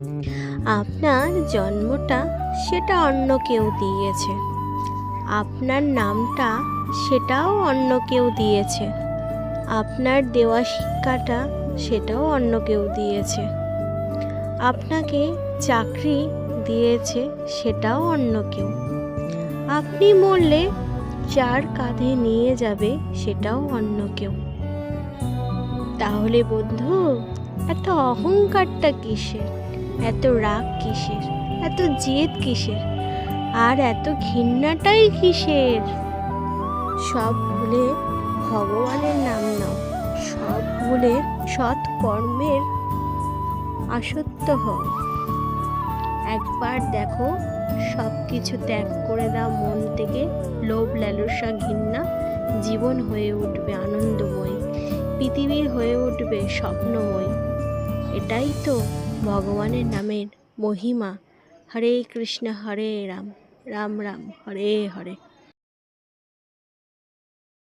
আপনার জন্মটা সেটা অন্য কেউ দিয়েছে, আপনার নামটা সেটাও অন্য কেউ দিয়েছে, আপনার দেওয়া শিক্ষাটা সেটাও অন্য কেউ দিয়েছে, আপনাকে চাকরি দিয়েছে সেটাও অন্য কেউ। আপনি মরলে যার কাঁধে নিয়ে যাবে সেটাও অন্য কেউ। তাহলে বন্ধু, এত অহংকারটা কিসের? এত রাগ কিসের? এত জেদ কিসের? আর এত ঘৃণাটাই কিসের? সব ভুলে ভগবানের নাম নাও, সব ভুলে সৎ কর্মের আসক্ত হও। একবার দেখো, সব কিছু ত্যাগ করে দাও মন থেকে, লোভ লালসা ঘৃণা, জীবন হয়ে উঠবে আনন্দময়, পৃথিবীর হয়ে উঠবে স্বপ্নময়। এটাই তো ভগবানের নামের মহিমা। হরে কৃষ্ণ হরে রাম, রাম রাম হরে হরে।